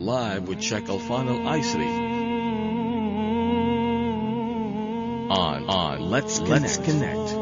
live with Sheikh Alfan Al-Aisri on Let's Connect.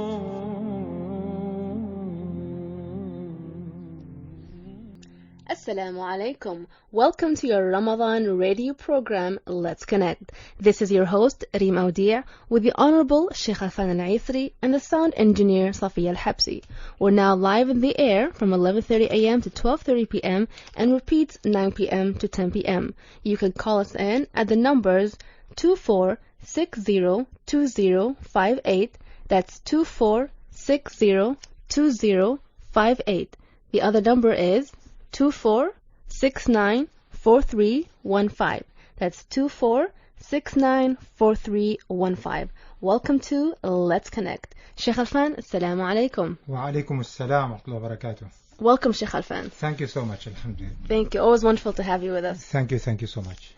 Assalamu alaikum. Welcome to your Ramadan radio program, Let's Connect. This is your host, Reem Audia, with the Honorable Sheikh Alfan Al-Aisri and the sound engineer, Safiya Al-Habsi. We're now live in the air from 11:30 a.m. to 12:30 p.m. and repeats 9 p.m. to 10 p.m. You can call us in at the numbers 24602058. That's 24602058. The other number is 24694315. That's 24694315. Welcome to Let's Connect. Sheikh Alfan, Assalamu alaikum. Wa alaikum assalam wa rahmatullahi wa barakatuh. Welcome, Sheikh Alfan. Thank you so much, alhamdulillah. Thank you. Always wonderful to have you with us. Thank you so much.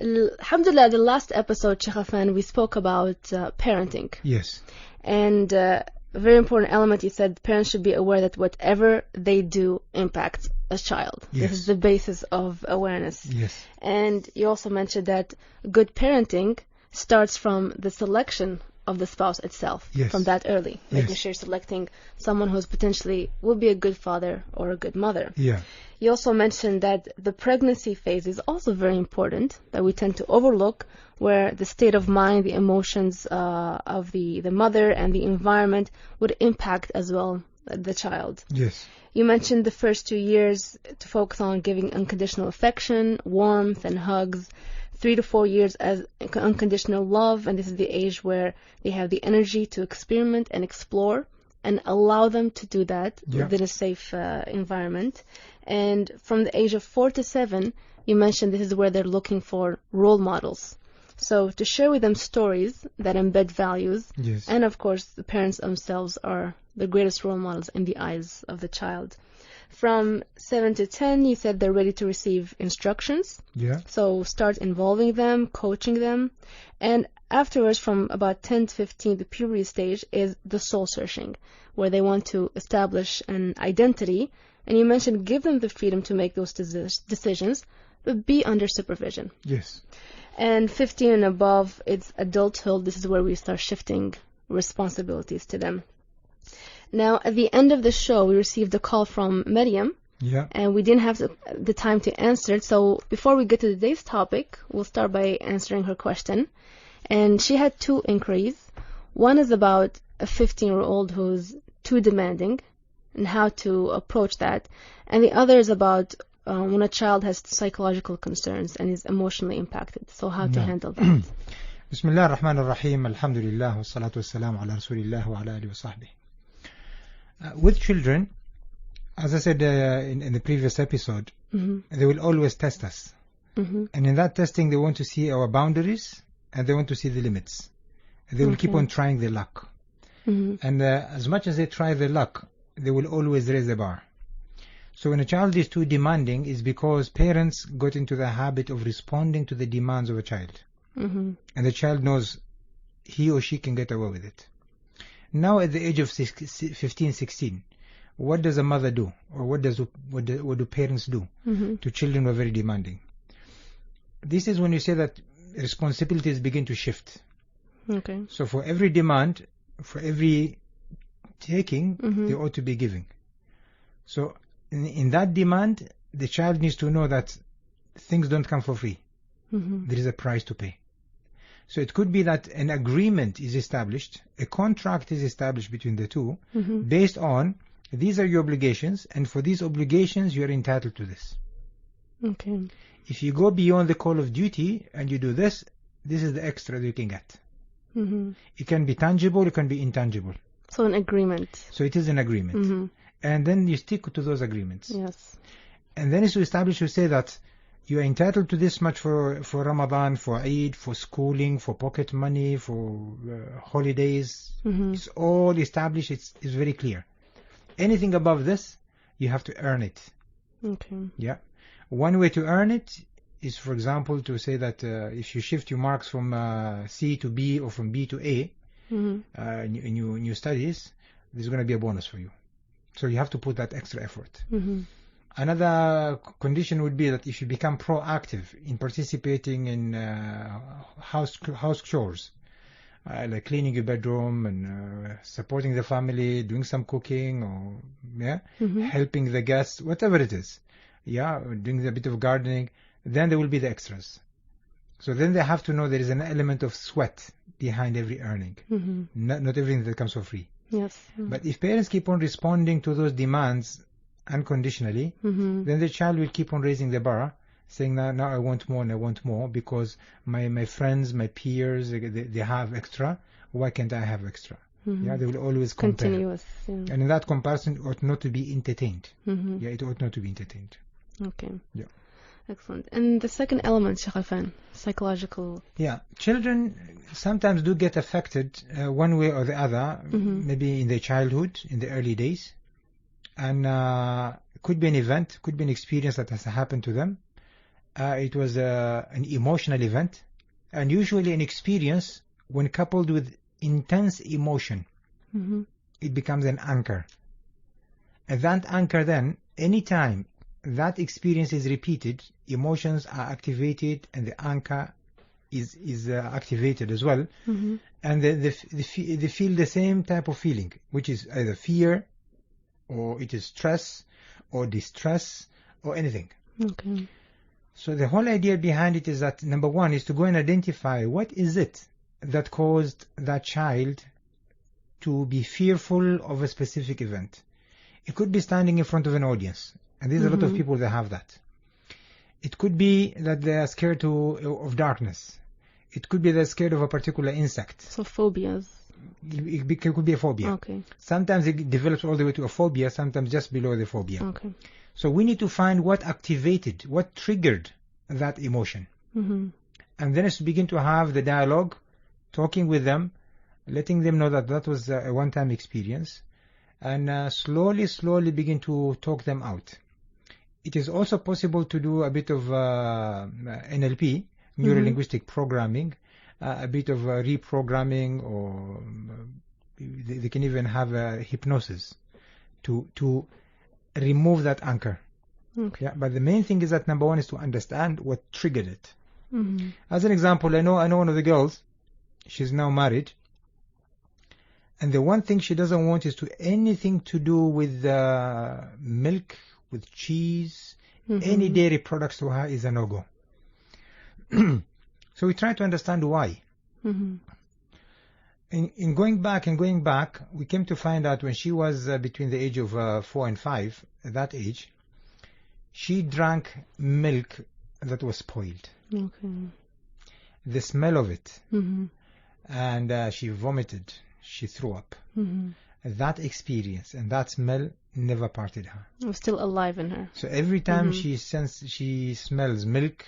Alhamdulillah, the last episode, Sheikh Alfan, we spoke about parenting. Yes. And a very important element, you said parents should be aware that whatever they do impacts a child. Yes. This is the basis of awareness. Yes. And you also mentioned that good parenting starts from the selection of the spouse itself, Yes. from that early, making Yes. sure you're selecting someone who's potentially will be a good father or a good mother. Yeah. You also mentioned that the pregnancy phase is also very important, that we tend to overlook, where the state of mind, the emotions of the mother and the environment would impact as well the child. Yes. You mentioned the first 2 years to focus on giving unconditional affection, warmth, and hugs. 3 to 4 years as unconditional love, and this is the age where they have the energy to experiment and explore, and allow them to do that within a safe environment. And from the age of 4 to 7, you mentioned this is where they're looking for role models. So to share with them stories that embed values, Yes. and of course the parents themselves are the greatest role models in the eyes of the child. From 7 to 10, you said they're ready to receive instructions. Yeah. So start involving them, coaching them. And afterwards, from about 10 to 15, the puberty stage is the soul searching, where they want to establish an identity. And you mentioned give them the freedom to make those decisions, but be under supervision. Yes. And 15 and above, it's adulthood. This is where we start shifting responsibilities to them. Now, at the end of the show, we received a call from Maryam, Yeah. and we didn't have the time to answer it. So before we get to today's topic, we'll start by answering her question. And she had 2 inquiries. One is about a 15-year-old who's too demanding and how to approach that. And the other is about when a child has psychological concerns and is emotionally impacted. So how to handle that. Bismillah ar-Rahman ar-Rahim. Alhamdulillah wa salatu wa salam ala Rasulillah wa ala alihi wa sahbihi. With children, as I said in the previous episode, they will always test us. And in that testing, they want to see our boundaries and they want to see the limits. They will keep on trying their luck. And as much as they try their luck, they will always raise the bar. So when a child is too demanding, it's because parents got into the habit of responding to the demands of a child. And the child knows he or she can get away with it. Now at the age of 15, 16, what does a mother do? Or what do parents do to children who are very demanding? This is when you say that responsibilities begin to shift. Okay. So for every demand, for every taking, they ought to be giving. So in that demand, the child needs to know that things don't come for free. There is a price to pay. So it could be that an agreement is established, a contract is established between the two, based on these are your obligations, and for these obligations you are entitled to this. Okay. If you go beyond the call of duty and you do this, this is the extra that you can get. It can be tangible, it can be intangible. So an agreement. So it is an agreement. And then you stick to those agreements. Yes. And then it's to establish, you say that you are entitled to this much for Ramadan, for Eid, for schooling, for pocket money, for holidays. It's all established. It's very clear. Anything above this, you have to earn it. Okay. Yeah. One way to earn it is, for example, to say that if you shift your marks from C to B or from B to A in your studies, there's going to be a bonus for you. So you have to put that extra effort. Another condition would be that if you become proactive in participating in house chores, like cleaning your bedroom and supporting the family, doing some cooking, or helping the guests, whatever it is, doing a bit of gardening, then there will be the extras. So then they have to know there is an element of sweat behind every earning. Not everything that comes for free. Yes. But if parents keep on responding to those demands unconditionally, then the child will keep on raising the bar, saying, now I want more and I want more, because my friends, my peers, they have extra. Why can't I have extra? They will always compare. Continuous. Yeah. And in that comparison, it ought not to be entertained. It ought not to be entertained. Okay. Yeah. Excellent. And the second element, Sheikh Alfan, psychological. Yeah, children sometimes do get affected one way or the other, maybe in their childhood, in the early days. And could be an event, could be an experience that has happened to them. It was an emotional event, and usually an experience, when coupled with intense emotion, it becomes an anchor. And that anchor then, anytime that experience is repeated, emotions are activated and the anchor is activated as well. And they feel the same type of feeling, which is either fear, or it is stress, or distress, or anything. Okay. So the whole idea behind it is that, number one, is to go and identify what is it that caused that child to be fearful of a specific event. It could be standing in front of an audience, and there's a lot of people that have that. It could be that they are scared of darkness. It could be they're scared of a particular insect. So phobias. It could be a phobia. Okay. Sometimes it develops all the way to a phobia, sometimes just below the phobia. Okay. So we need to find what activated, what triggered that emotion. And then it's to begin to have the dialogue, talking with them, letting them know that that was a one-time experience, and slowly begin to talk them out. It is also possible to do a bit of NLP, neuro-linguistic programming, a bit of reprogramming, or they can even have hypnosis to remove that anchor. Okay. Yeah, but the main thing is that, number one, is to understand what triggered it. As an example, I know one of the girls. She's now married, and the one thing she doesn't want is anything to do with milk, with cheese, any dairy products to her is a no-go. So we try to understand why. In going back, we came to find out when she was between the age of 4 and 5, at that age, she drank milk that was spoiled. Okay. The smell of it, and she vomited, she threw up. That experience and that smell never parted her. It was still alive in her. So every time she smells milk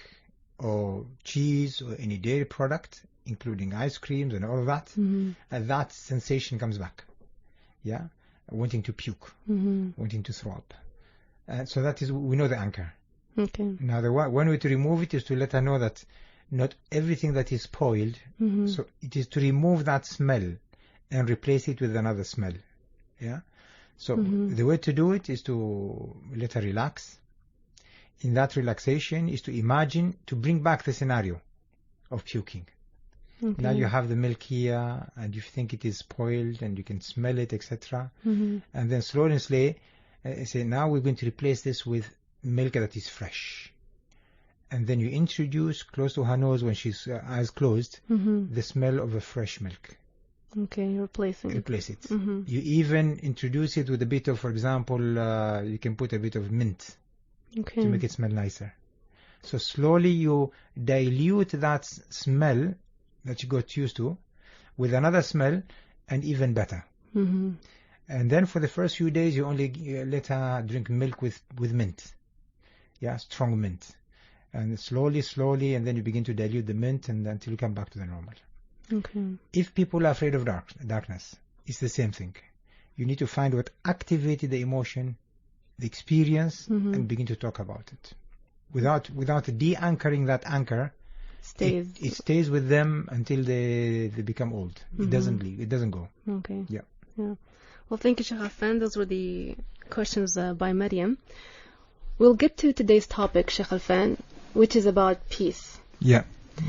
or cheese or any dairy product, including ice creams and all of that, that sensation comes back. Yeah, wanting to puke, wanting to throw up. So that is, we know the anchor. Okay. Now the one way to remove it is to let her know that not everything that is spoiled, so it is to remove that smell and replace it with another smell. Yeah. So the way to do it is to let her relax. In that relaxation is to imagine, to bring back the scenario of puking. Okay. Now you have the milk here, and you think it is spoiled, and you can smell it, etc. And then slowly say, now we're going to replace this with milk that is fresh. And then you introduce close to her nose, when she's eyes closed, the smell of a fresh milk. Okay, replace it. You even introduce it with a bit of, for example, you can put a bit of mint to make it smell nicer. So slowly you dilute that smell that you got used to with another smell, and even better. And then for the first few days you only let her drink milk with mint. Yeah, strong mint. And slowly, and then you begin to dilute the mint, and until you come back to the normal. Okay. If people are afraid of darkness, it's the same thing. You need to find what activated the emotion, the experience, and begin to talk about it. Without de-anchoring that anchor, it stays with them until they become old. It doesn't leave. It doesn't go. Okay. Yeah. Well, thank you, Sheikh Alfan. Those were the questions by Maryam. We'll get to today's topic, Sheikh Alfan, which is about peace. Yeah.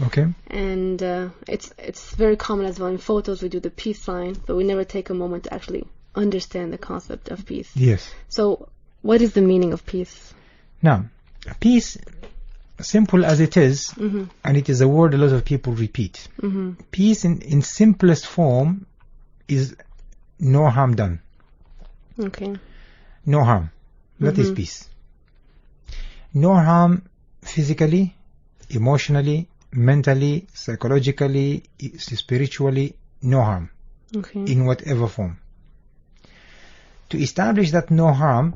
Okay. And it's very common as well. In photos, we do the peace sign, but we never take a moment to actually understand the concept of peace. Yes. So, what is the meaning of peace? Now, peace, simple as it is, and it is a word a lot of people repeat. Peace in simplest form is no harm done. Okay. No harm. That is peace. No harm physically, emotionally, mentally, psychologically, spiritually, no harm. Okay. In whatever form. To establish that no harm,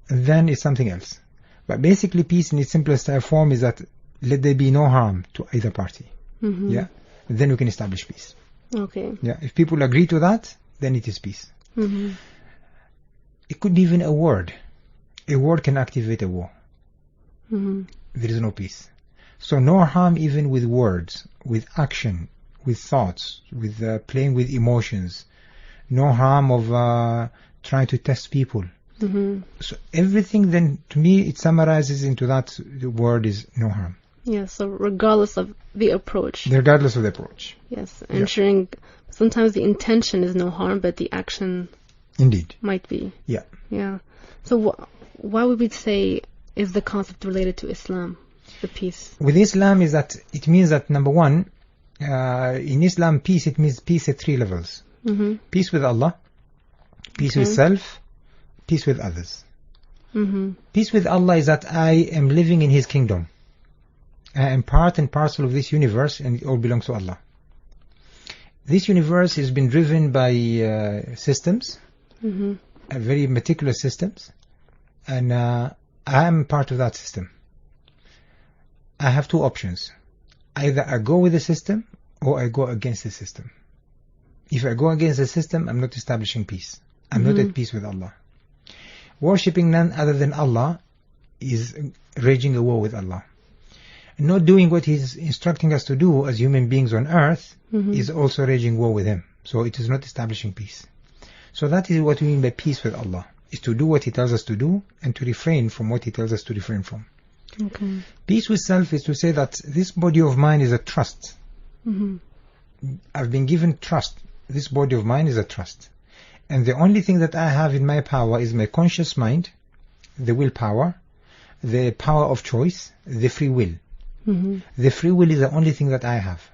then it's something else. But basically peace in its simplest form is that let there be no harm to either party. Yeah. Then we can establish peace. Okay. Yeah. If people agree to that, then it is peace. It could be even a word. A word can activate a war. There is no peace. So no harm even with words, with action, with thoughts, with playing with emotions. No harm of trying to test people. So everything then, to me, it summarizes into that the word is no harm. Yeah, so regardless of the approach. Regardless of the approach. Yes, ensuring sometimes the intention is no harm, but the action Indeed. might be. Yeah. Yeah. So why would we say is the concept related to Islam, the peace? With Islam is that it means that number one, in Islam peace, it means peace at 3 levels. Peace with Allah, peace with self, peace with others. Peace with Allah is that I am living in His kingdom. I am part and parcel of this universe, and it all belongs to Allah. This universe has been driven by systems, very meticulous systems, and I am part of that system. I have 2 options. Either I go with the system or I go against the system. If I go against the system, I'm not establishing peace. I'm not at peace with Allah. Worshipping none other than Allah is waging a war with Allah. Not doing what He's instructing us to do as human beings on earth is also waging war with Him. So it is not establishing peace. So that is what we mean by peace with Allah, is to do what He tells us to do and to refrain from what He tells us to refrain from. Okay. Peace with self is to say that this body of mine is a trust. I've been given trust. This body of mine is a trust. And the only thing that I have in my power is my conscious mind, the willpower, the power of choice, the free will. The free will is the only thing that I have.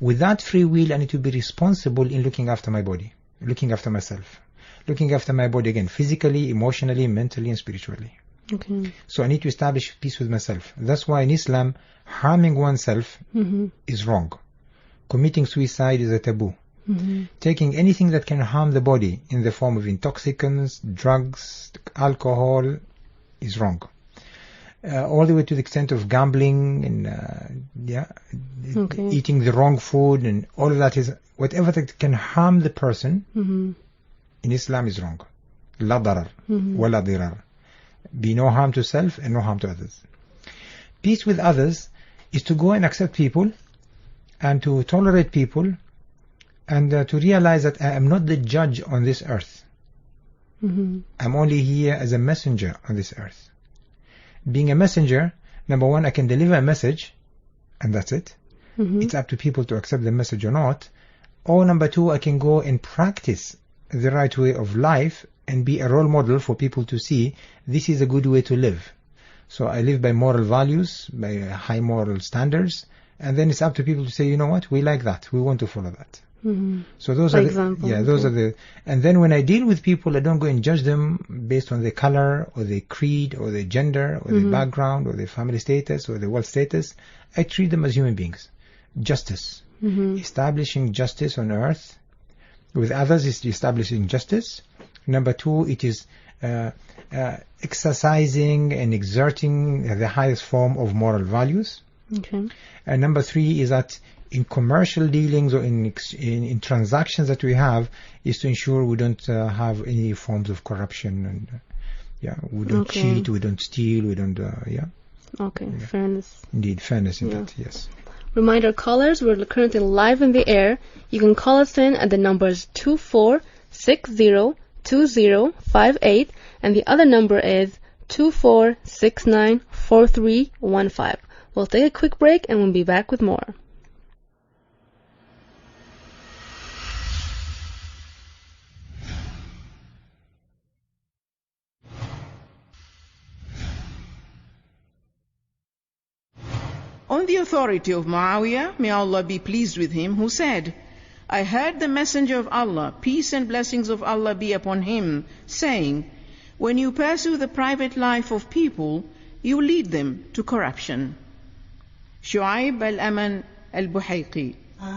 With that free will, I need to be responsible in looking after my body, looking after myself, looking after my body again, physically, emotionally, mentally, and spiritually. Okay. So I need to establish peace with myself. That's why in Islam, harming oneself is wrong. Committing suicide is a taboo. Taking anything that can harm the body in the form of intoxicants, drugs, alcohol is wrong. All the way to the extent of gambling and eating the wrong food, and all of that is whatever that can harm the person in Islam is wrong. La darar wa la dirar. Be no harm to self and no harm to others. Peace with others is to go and accept people and to tolerate people and to realize that I am not the judge on this earth. I'm only here as a messenger on this earth. Being a messenger, number one, I can deliver a message, and that's it. It's up to people to accept the message or not. Or number two, I can go and practice the right way of life and be a role model for people to see this is a good way to live. So I live by moral values, by high moral standards, and then it's up to people to say, you know what, we like that, we want to follow that. So those are the, and then when I deal with people, I don't go and judge them based on their color or their creed or their gender or their background or their family status or their wealth status. I treat them as human beings. Justice. Establishing justice on earth with others is establishing justice. Number two, it is exercising and exerting the highest form of moral values. Okay. And number three is that in commercial dealings or in transactions that we have is to ensure we don't have any forms of corruption and we don't cheat, we don't steal, we don't fairness. Indeed, fairness in that, yes. Reminder callers, we're currently live in the air. You can call us in at the numbers 24602058 and the other number is 24694315. We'll take a quick break and we'll be back with more. On the authority of Muawiyah, may Allah be pleased with him, who said, I heard the Messenger of Allah, peace and blessings of Allah be upon him, saying, when you pursue the private life of people, you lead them to corruption. Shu'aib al-Aman al-Buhayqi. I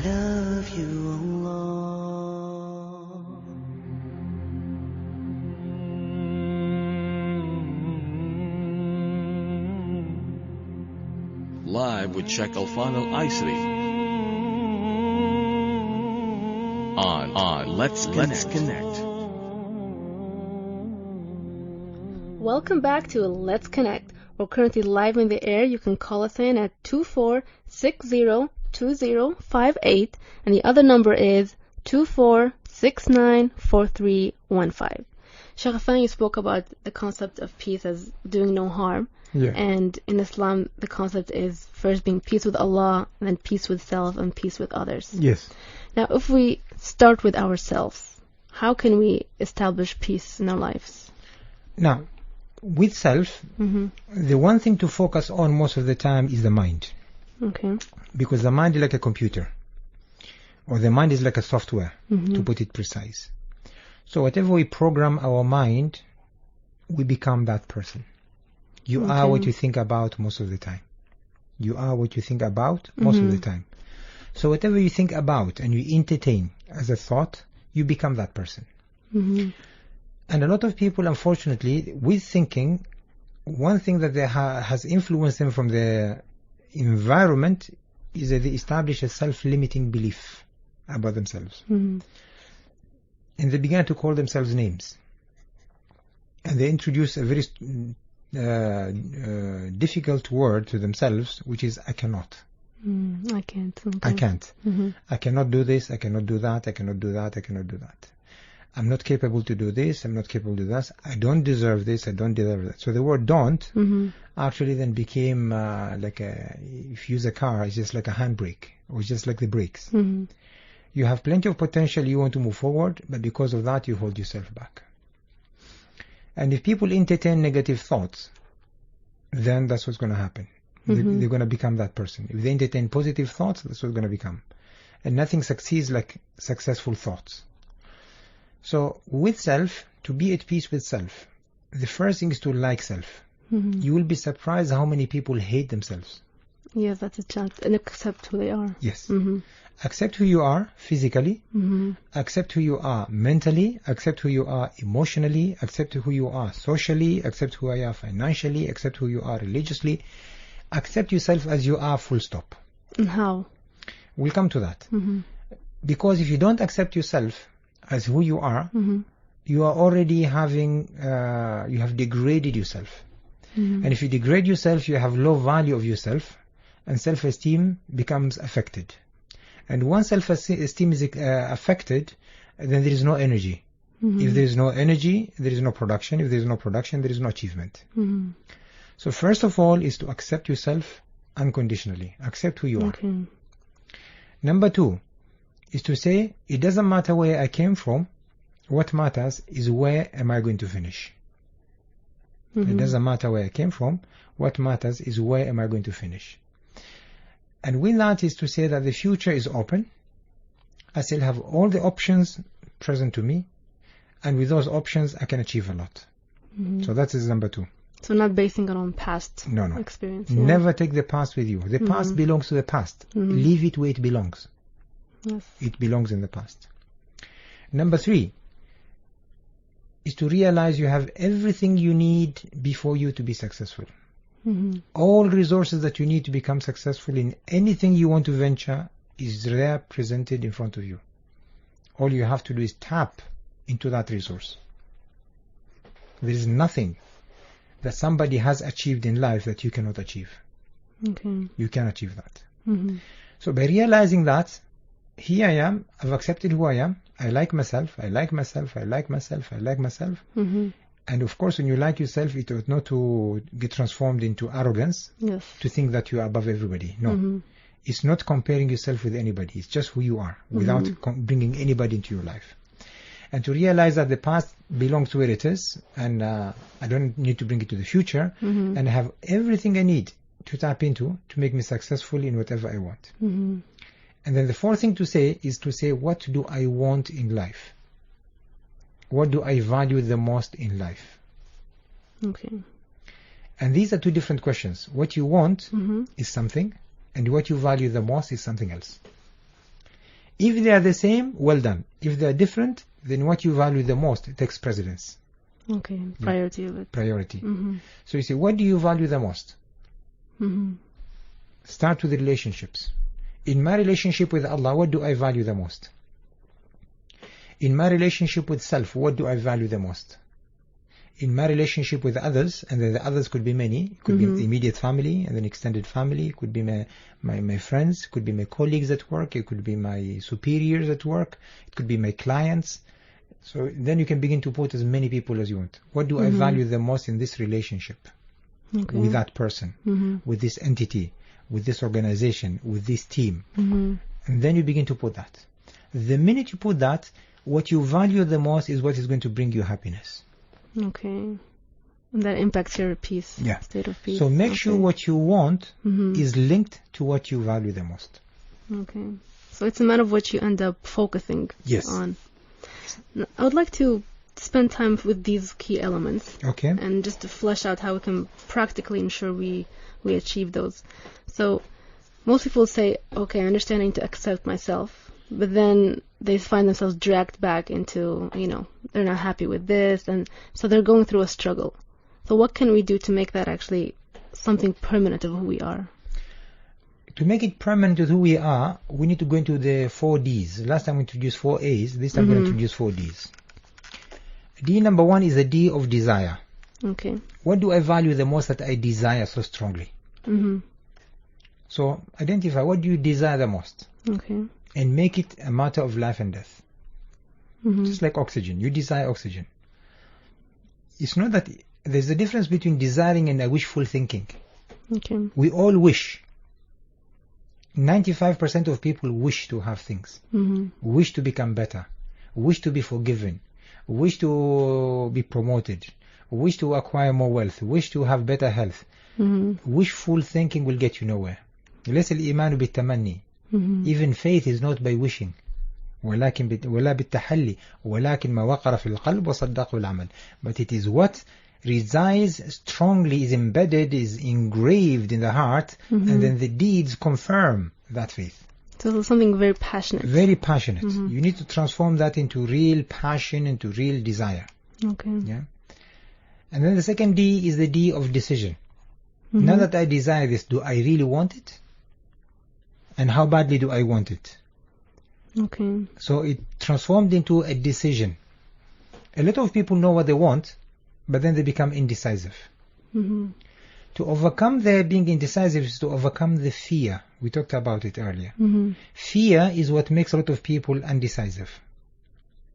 love you, Allah. Live with Sheikh Al-Fan Al-Aisri on Let's Connect. Welcome back to Let's Connect. We're currently live in the air. You can call us in at 24602058, and the other number is 24694315. Sheikh Al-Fan, you spoke about the concept of peace as doing no harm. Yeah. And in Islam, the concept is first being peace with Allah, and then peace with self, and peace with others. Yes. Now, if we start with ourselves, how can we establish peace in our lives? Now, with self, the one thing to focus on most of the time is the mind. Okay. Because the mind is like a computer, or the mind is like a software, to put it precise. So whatever we program our mind, we become that person. You are what you think about most of the time. You are what you think about most of the time. So whatever you think about and you entertain as a thought, you become that person. And a lot of people, unfortunately, with thinking, one thing that has influenced them from their environment is that they establish a self-limiting belief about themselves. And they began to call themselves names. And they introduce a very difficult word to themselves, which is I cannot. I can't. Okay. I can't. I cannot do this, I cannot do that, I cannot do that, I cannot do that. I'm not capable to do this, I'm not capable to do that, I don't deserve this, I don't deserve that. So the word don't actually then became like if you use a car, it's just like a handbrake, or it's just like the brakes. You have plenty of potential, you want to move forward, but because of that you hold yourself back. And if people entertain negative thoughts, then that's what's going to happen. They're going to become that person. If they entertain positive thoughts, that's what's going to become. And nothing succeeds like successful thoughts. So with self, to be at peace with self, the first thing is to like self. You will be surprised how many people hate themselves. Yes, that's a chance. And accept who they are. Yes. Accept who you are physically, accept who you are mentally, accept who you are emotionally, accept who you are socially, accept who you are financially, accept who you are religiously. Accept yourself as you are, full stop. And how? We'll come to that. Because if you don't accept yourself as who you are, you are already having, you have degraded yourself. And if you degrade yourself, you have low value of yourself, and self-esteem becomes affected. And once self-esteem is affected, then there is no energy. If there is no energy, there is no production. If there is no production, there is no achievement. So first of all is to accept yourself unconditionally. Accept who you are. Number two is to say, it doesn't matter where I came from. What matters is where am I going to finish. It doesn't matter where I came from. What matters is where am I going to finish. And with that is to say that the future is open. I still have all the options present to me, and with those options I can achieve a lot. So that is number two. So not basing it on past No. experience. Never take the past with you. The past belongs to the past. Leave it where it belongs. Yes. It belongs in the past. Number three is to realize you have everything you need before you to be successful. All resources that you need to become successful in anything you want to venture is there, presented in front of you. All you have to do is tap into that resource. There is nothing that somebody has achieved in life that you cannot achieve. You can achieve that. So by realizing that, here I am, I've accepted who I am, I like myself, I like myself, I like myself, I like myself. Mm-hmm. And of course, when you like yourself, it ought not to get transformed into arrogance, Yes. to think that you are above everybody. No. Mm-hmm. It's not comparing yourself with anybody. It's just who you are, without bringing anybody into your life. And to realize that the past belongs to where it is, and I don't need to bring it to the future, Mm-hmm. and I have everything I need to tap into to make me successful in whatever I want. Mm-hmm. And then the fourth thing to say is to say, what do I want in life? What do I value the most in life? Okay. And these are two different questions. What you want Mm-hmm. is something, and what you value the most is something else. If they are the same, well done. If they are different, then what you value the most takes precedence, Okay. Priority of it. priority. Mm-hmm. So you say, what do you value the most? Mm-hmm. Start with the relationships. In my relationship with Allah, what do I value the most? In my relationship with self, what do I value the most? In my relationship with others, and then the others could be many, it could be the immediate family and then extended family, it could be my friends, it could be my colleagues at work, it could be my superiors at work, it could be my clients. So then you can begin to put as many people as you want. What do I value the most in this relationship Okay. with that person, Mm-hmm. with this entity, with this organization, with this team? Mm-hmm. And then you begin to put that. The minute you put that, what you value the most is what is going to bring you happiness. Okay. And that impacts your peace. Yeah. State of peace. So make Okay. sure what you want Mm-hmm. is linked to what you value the most. Okay. So it's a matter of what you end up focusing Yes. on. Now, I would like to spend time with these key elements Okay? and just to flesh out how we can practically ensure we achieve those. So most people say, okay, I understand I need to accept myself, but then they find themselves dragged back into, they're not happy with this, and so they're going through a struggle. So what can we do to make that actually something permanent of who we are? To make it permanent to who we are, we need to go into the 4 Ds. Last time we introduced 4 A's, this time we're going to introduce 4 Ds. D number 1 is the D of desire. Okay. What do I value the most that I desire so strongly? Mm-hmm. So identify what do you desire the most Okay. and make it a matter of life and death. Mm-hmm. Just like oxygen. You desire oxygen. It's not that there's a difference between desiring and a wishful thinking. Okay. We all wish. 95% of people wish to have things. Mm-hmm. Wish to become better. Wish to be forgiven. Wish to be promoted. Wish to acquire more wealth. Wish to have better health. Mm-hmm. Wishful thinking will get you nowhere. ليس الإيمان بالتمني. Mm-hmm. Even faith is not by wishing. ولكن ولا بالتحلي ولكن ما وقر في القلب وصدقه العمل. But it is what resides strongly, is embedded, is engraved in the heart, and then the deeds confirm that faith. So it's something very passionate. Very passionate. You need to transform that into real passion, into real desire. Okay. Yeah. And then the second D is the D of decision. Now that I desire this, do I really want it? And how badly do I want it? Okay. So it transformed into a decision. A lot of people know what they want, but then they become indecisive. Mm-hmm. To overcome their being indecisive is to overcome the fear. We talked about it earlier. Mm-hmm. Fear is what makes a lot of people undecisive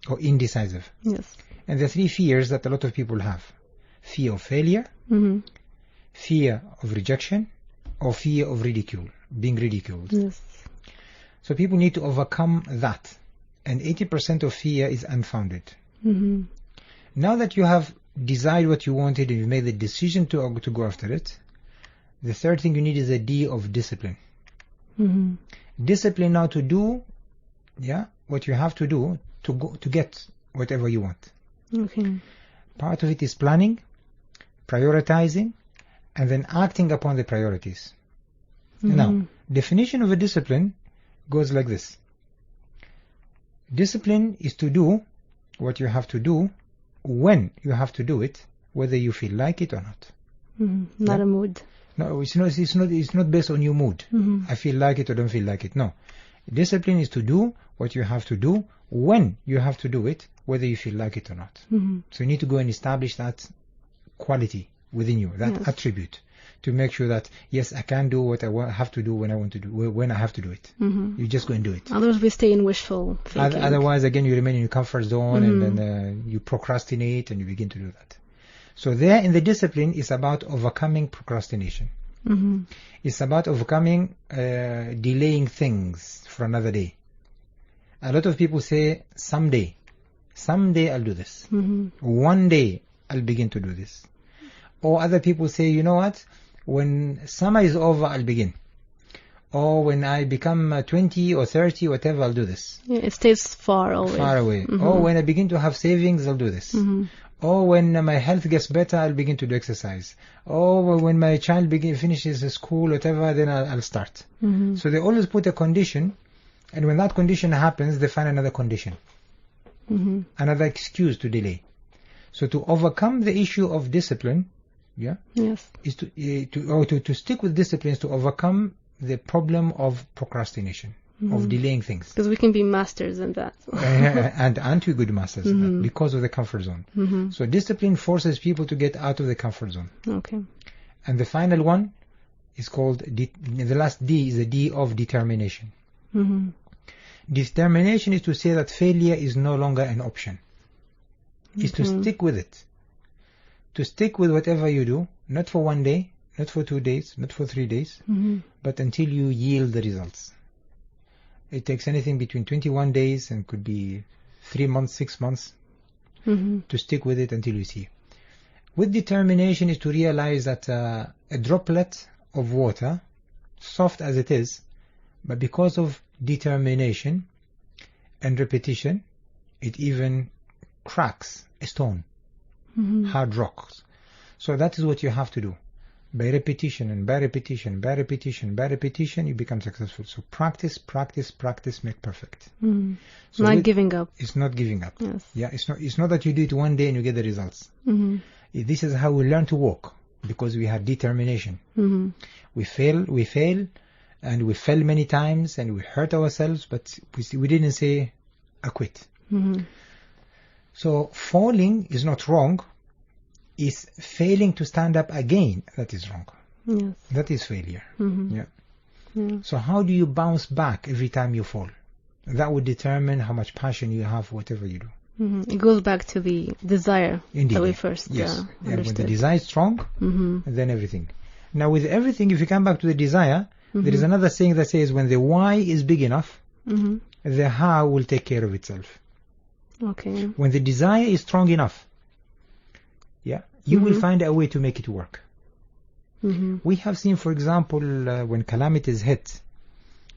or indecisive. Yes. And there are 3 fears that a lot of people have. Fear of failure, Mm-hmm. fear of rejection, or fear of ridicule, being ridiculed. Yes. So people need to overcome that. And 80% of fear is unfounded. Mm-hmm. Now that you have desired what you wanted and you made the decision to go after it, the third thing you need is a D of discipline. Mm-hmm. Discipline now to do, what you have to do to get whatever you want. Okay. Part of it is planning, prioritizing, and then acting upon the priorities. Mm-hmm. Now, definition of a discipline goes like this. Discipline is to do what you have to do when you have to do it, whether you feel like it or not. Mm-hmm. Not a mood. No, it's not based on your mood. Mm-hmm. I feel like it or don't feel like it. No. Discipline is to do what you have to do when you have to do it, whether you feel like it or not. Mm-hmm. So you need to go and establish that quality within you, that Yes. attribute, to make sure that, yes, I can do what I have to do when I want to do, when I have to do it. You just go and do it. Otherwise, we stay in wishful thinking. Otherwise, again, you remain in your comfort zone, and then you procrastinate, and you begin to do that. So there in the discipline is about overcoming procrastination. It's about overcoming delaying things for another day. A lot of people say, someday I'll do this. One day I'll begin to do this. Or other people say, you know what, when summer is over, I'll begin. Or when I become 20 or 30, whatever, I'll do this. Yeah, it stays far always. Far away. Or when I begin to have savings, I'll do this. Or when my health gets better, I'll begin to do exercise. Or when my child finishes school, whatever, then I'll start. So they always put a condition, and when that condition happens, they find another condition. Another excuse to delay. So to overcome the issue of discipline, is to stick with discipline, is to overcome the problem of procrastination, of delaying things. Because we can be masters in that. and aren't we good masters in that? Because of the comfort zone. So discipline forces people to get out of the comfort zone. Okay. And the final one is called, the last D is the D of determination. Determination is to say that failure is no longer an option. Is to stick with it. To stick with whatever you do, not for 1 day, not for 2 days, not for 3 days, but until you yield the results. It takes anything between 21 days and could be 3 months, 6 months to stick with it until you see. With determination is to realize that a droplet of water, soft as it is, but because of determination and repetition, it even cracks a stone, hard rocks. So that is what you have to do. By repetition and by repetition, by repetition, by repetition, you become successful. So practice, practice, practice, make perfect. So not giving up. It's not giving up. Yes. Yeah, it's not that you do it one day and you get the results. This is how we learn to walk, because we have determination. We fail, and we fell many times, and we hurt ourselves, but we didn't say, I quit. So falling is not wrong. Is failing to stand up again that is wrong. Yes. That is failure. So how do you bounce back every time you fall? That would determine how much passion you have for whatever you do. It goes back to the desire that we first understood. When the understood. desire is strong, then everything. Now with everything, if you come back to the desire, there is another saying that says when the why is big enough, the how will take care of itself. Okay. When the desire is strong enough, you will find a way to make it work. We have seen, for example, when calamities hit,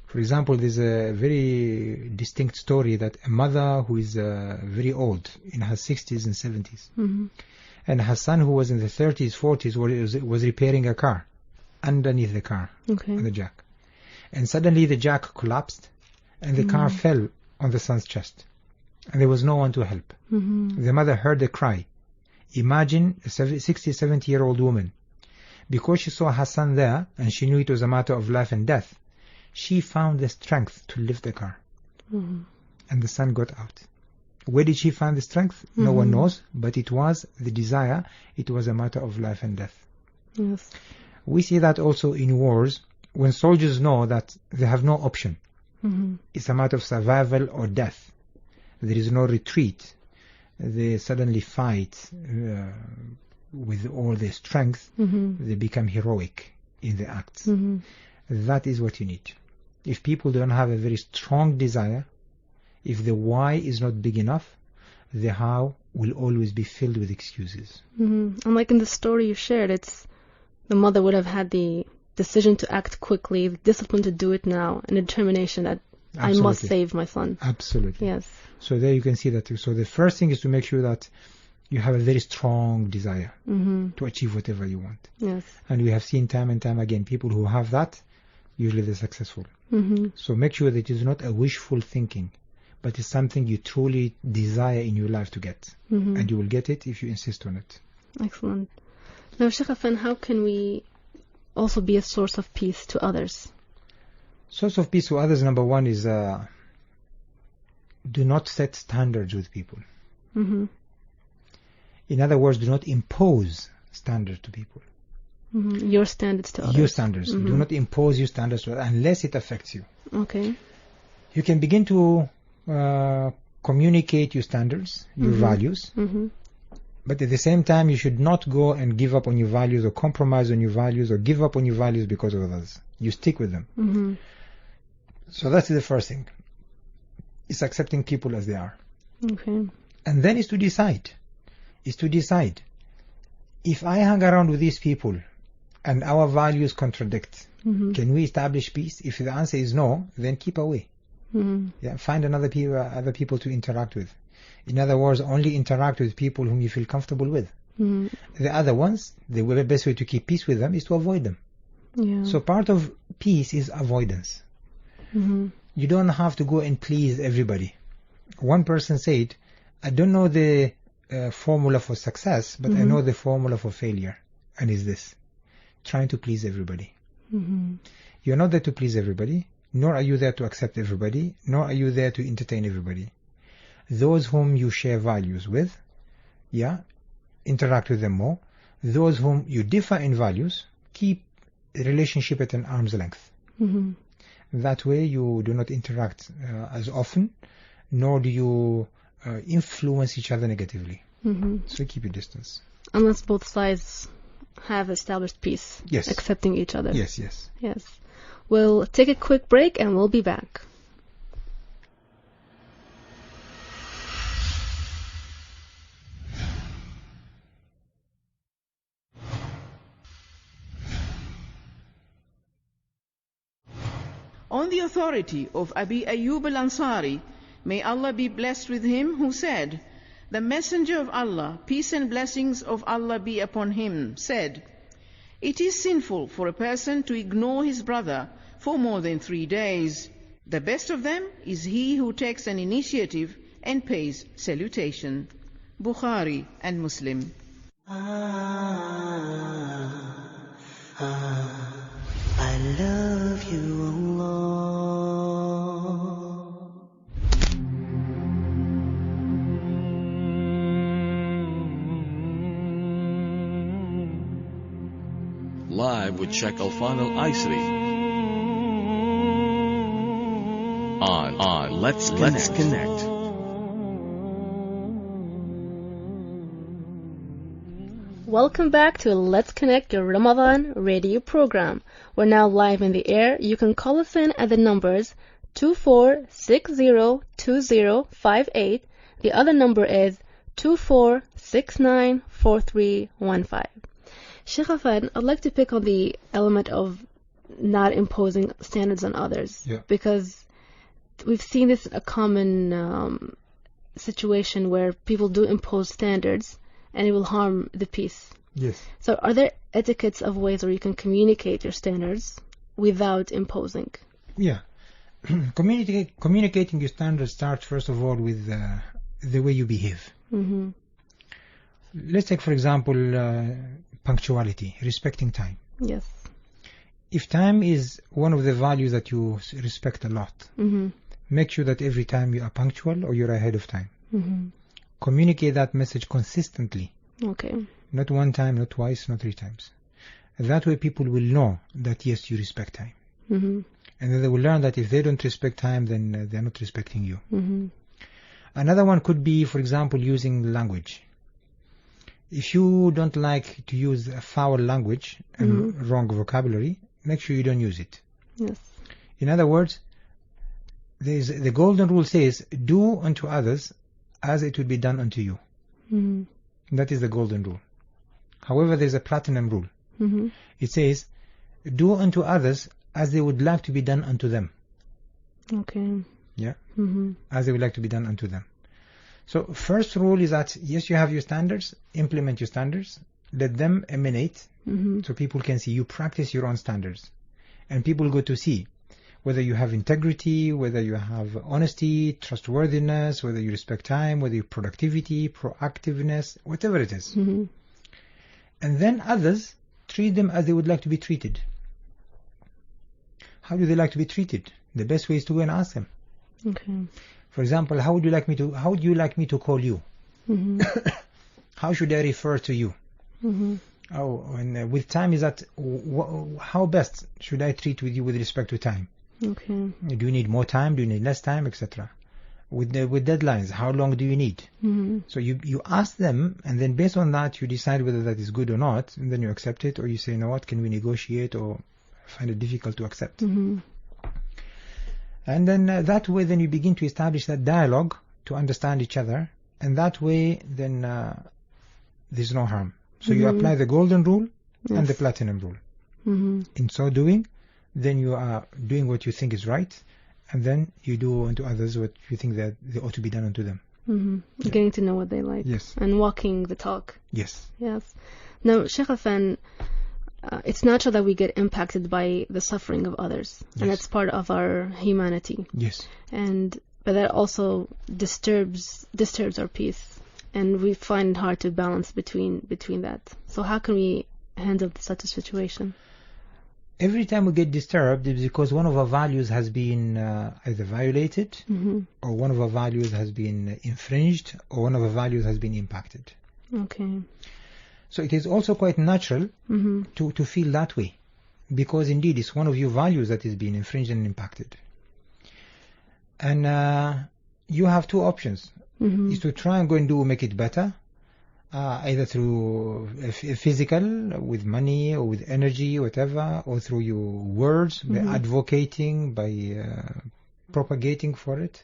for example, there's a very distinct story that a mother who is very old, in her 60s and 70s, and her son who was in the 30s, 40s, was repairing a car underneath the car, the jack. And suddenly the jack collapsed and the car fell on the son's chest. And there was no one to help. The mother heard the cry. Imagine a 60, 70-year-old woman. Because she saw her son there, and she knew it was a matter of life and death, she found the strength to lift the car. And the son got out. Where did she find the strength? No one knows, but it was the desire. It was a matter of life and death. Yes. We see that also in wars, when soldiers know that they have no option. It's a matter of survival or death. There is no retreat. They suddenly fight with all their strength. They become heroic in the acts. That is what you need. If people don't have a very strong desire, if the why is not big enough, the how will always be filled with excuses. And like in the story you shared, it's the mother would have had the decision to act quickly, the discipline to do it now, and determination that I must save my son. Absolutely. Yes. So there you can see that. So the first thing is to make sure that you have a very strong desire to achieve whatever you want. Yes. And we have seen time and time again, people who have that, usually they're successful. So make sure that it is not a wishful thinking, but it's something you truly desire in your life to get. And you will get it if you insist on it. Excellent. Now, Sheikh Afan, how can we also be a source of peace to others? Source of peace to others, number one is do not set standards with people. In other words, do not impose standards to people. Your standards to others. Your standards. Do not impose your standards to others unless it affects you. Okay. You can begin to communicate your standards, your values, but at the same time, you should not go and give up on your values or compromise on your values or give up on your values because of others. You stick with them. So that's the first thing. It's accepting people as they are. Okay. And then is to decide. If I hang around with these people and our values contradict, can we establish peace? If the answer is no, then keep away. Find other people to interact with. In other words, only interact with people whom you feel comfortable with. The other ones, the best way to keep peace with them is to avoid them. So part of peace is avoidance. You don't have to go and please everybody. One person said, I don't know the formula for success, but I know the formula for failure. And is this: trying to please everybody. You're not there to please everybody, nor are you there to accept everybody, nor are you there to entertain everybody. Those whom you share values with, interact with them more. Those whom you differ in values, keep the relationship at an arm's length. That way you do not interact as often, nor do you influence each other negatively. So keep your distance. Unless both sides have established peace. Yes. Accepting each other. Yes. We'll take a quick break and we'll be back. On the authority of Abi Ayyub al-Ansari, may Allah be blessed with him, who said, the Messenger of Allah, peace and blessings of Allah be upon him, said, it is sinful for a person to ignore his brother for more than 3 days. The best of them is he who takes an initiative and pays salutation. Bukhari and Muslim. I love you, Allah. Live with Sheikh Alfan Al-Aisri. On Let's Connect. Welcome back to Let's Connect, your Ramadan radio program. We're now live in the air. You can call us in at the numbers 24602058. The other number is 24694315. Sheikh Alfan, I'd like to pick on the element of not imposing standards on others. Because we've seen this a common situation where people do impose standards and it will harm the peace. Yes. So are there etiquettes of ways where you can communicate your standards without imposing? Yeah. Communicating your standards starts first of all with the way you behave. Let's take, for example, punctuality, respecting time. Yes. If time is one of the values that you respect a lot, make sure that every time you are punctual or you're ahead of time. Communicate that message consistently. Okay. Not one time, not twice, not 3 times. That way people will know that yes, you respect time. And then they will learn that if they don't respect time, then they're not respecting you. Another one could be, for example, using language. If you don't like to use a foul language and wrong vocabulary, make sure you don't use it. Yes. In other words, the golden rule says, do unto others as it would be done unto you. That is the golden rule. However, there's a platinum rule. It says, do unto others as they would like to be done unto them. Okay. Yeah? As they would like to be done unto them. So first rule is that, yes, you have your standards, implement your standards, let them emanate, so people can see you practice your own standards. And people go to see whether you have integrity, whether you have honesty, trustworthiness, whether you respect time, whether you have productivity, proactiveness, whatever it is. And then others, treat them as they would like to be treated. How do they like to be treated? The best way is to go and ask them. Okay. For example, how would you like me to call you? How should I refer to you? Oh, and with time is that how best should I treat with you with respect to time? Okay. Do you need more time? Do you need less time, etc.? With deadlines, how long do you need? Mm-hmm. So you ask them, and then based on that, you decide whether that is good or not, and then you accept it, or you say, you know what, can we negotiate, or find it difficult to accept. Mm-hmm. And then that way, then you begin to establish that dialogue to understand each other, and that way, then there's no harm. So you apply the golden rule and the platinum rule. Mm-hmm. In so doing, then you are doing what you think is right, and then you do unto others what you think that they ought to be done unto them. Mm-hmm. Yeah. Getting to know what they like. Yes. And walking the talk. Yes. Yes. Now, Sheikh Afan, it's natural that we get impacted by the suffering of others, and Yes. that's part of our humanity. Yes. But that also disturbs our peace, and we find it hard to balance between that. So how can we handle such a situation? Every time we get disturbed, it's because one of our values has been either violated, Mm-hmm. or one of our values has been infringed, or one of our values has been impacted. Okay. So it is also quite natural Mm-hmm. to feel that way, because indeed it's one of your values that is being infringed and impacted. And you have two options. Mm-hmm. Is to try and go and make it better, either through physical, with money or with energy, whatever, or through your words, by advocating, by propagating for it.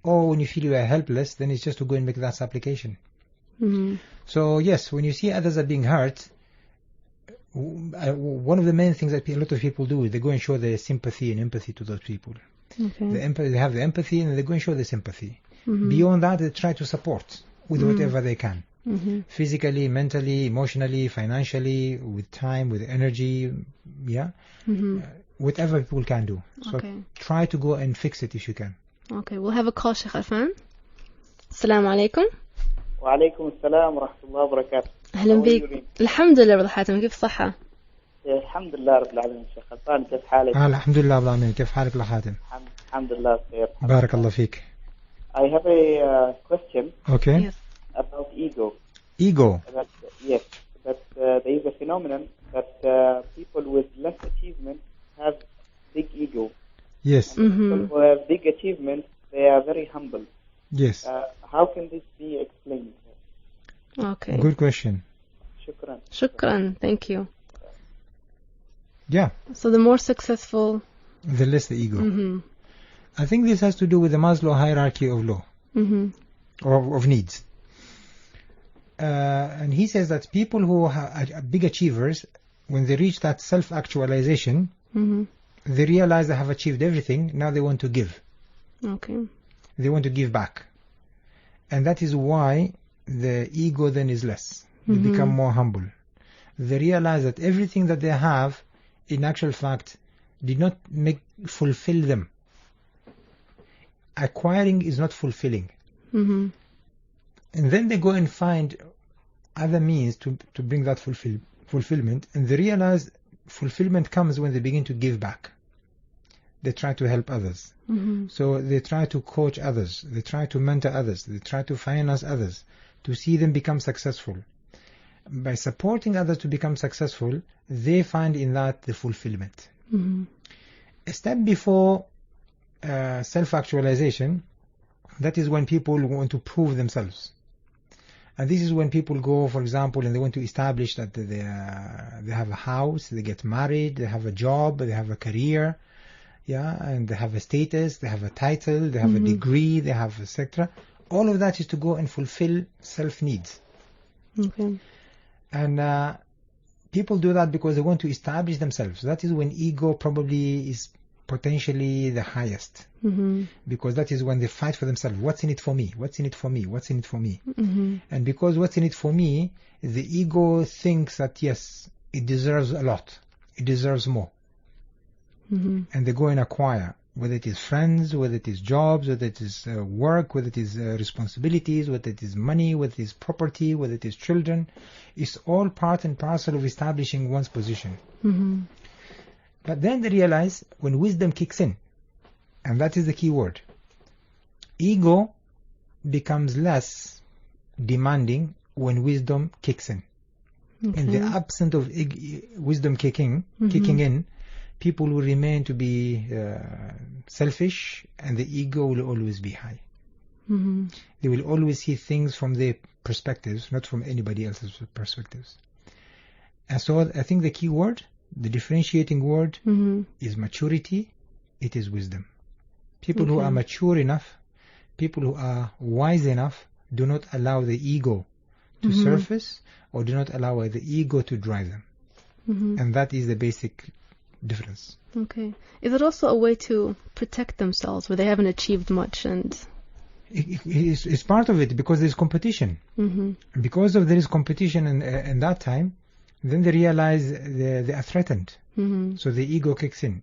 Or when you feel you are helpless, then it's just to go and make that application. Mm-hmm. So yes, when you see others are being hurt, one of the main things that a lot of people do is they go and show their sympathy and empathy to those people. Okay. They have the empathy, and they go and show their sympathy. Mm-hmm. Beyond that, they try to support with whatever they can. Mm-hmm. Physically, mentally, emotionally, financially, with time, with energy, Mm-hmm. whatever people can do. So Okay. try to go and fix it if you can. Okay, we'll have a call, Sheikh Afan. Assalamu alaikum. وعليكم السلام ورحمة الله وبركاته. أهلا بك. الحمد لله بالله حاتم، كيف الصحة؟ الحمد لله رب العالمين. شيخ خلفان كيف حالك؟ الحمد لله رب العالمين. كيف حالك لحاتم؟ الحمد لله بخير. بارك الله فيك. I have a question Okay. Yes. about ego. Ego. That there is a phenomenon that people with less achievement have big ego. Yes. People who have big achievements, they are very humble. Yes. How can this be explained? Okay. Good question. شكرا. Shukran. Thank you. Yeah. So the more successful. The less the ego. Mm-hmm. I think this has to do with the Maslow hierarchy of law, Mm-hmm. or of needs. And he says that people who are big achievers, when they reach that self-actualization, Mm-hmm. they realize they have achieved everything. Now they want to give. Okay. They want to give back. And that is why the ego then is less. They become more humble. They realize that everything that they have, in actual fact, did not fulfill them. Acquiring is not fulfilling. Mm-hmm. And then they go and find other means to bring that fulfillment, and they realize fulfillment comes when they begin to give back. They try to help others. Mm-hmm. So they try to coach others, they try to mentor others, they try to finance others, to see them become successful. By supporting others to become successful, they find in that the fulfillment. Mm-hmm. A step before self-actualization, that is when people want to prove themselves. And this is when people go, for example, and they want to establish that they have a house, they get married, they have a job, they have a career, and they have a status, they have a title, they have a degree, they have etc. All of that is to go and fulfill self-needs. Okay. And people do that because they want to establish themselves. That is when ego probably is potentially the highest. Mm-hmm. Because that is when they fight for themselves. What's in it for me? What's in it for me? What's in it for me? Mm-hmm. And because what's in it for me, the ego thinks that yes, it deserves a lot. It deserves more. Mm-hmm. And they go and acquire, whether it is friends, whether it is jobs, whether it is work, whether it is responsibilities, whether it is money, whether it is property, whether it is children. It's all part and parcel of establishing one's position. Mm-hmm. But then they realize when wisdom kicks in, and that is the key word, ego becomes less demanding when wisdom kicks in. In the absence of wisdom kicking in, people will remain to be selfish, and the ego will always be high. They will always see things from their perspectives, not from anybody else's perspectives. And so I think the key word, the differentiating word, is maturity. It is wisdom. People who are mature enough, people who are wise enough, do not allow the ego to surface, or do not allow the ego to drive them. And that is the basic difference. Okay. Is it also a way to protect themselves where they haven't achieved much? And it's part of it, because there's competition. Because there is competition in that time, then they realize they are threatened. So the ego kicks in.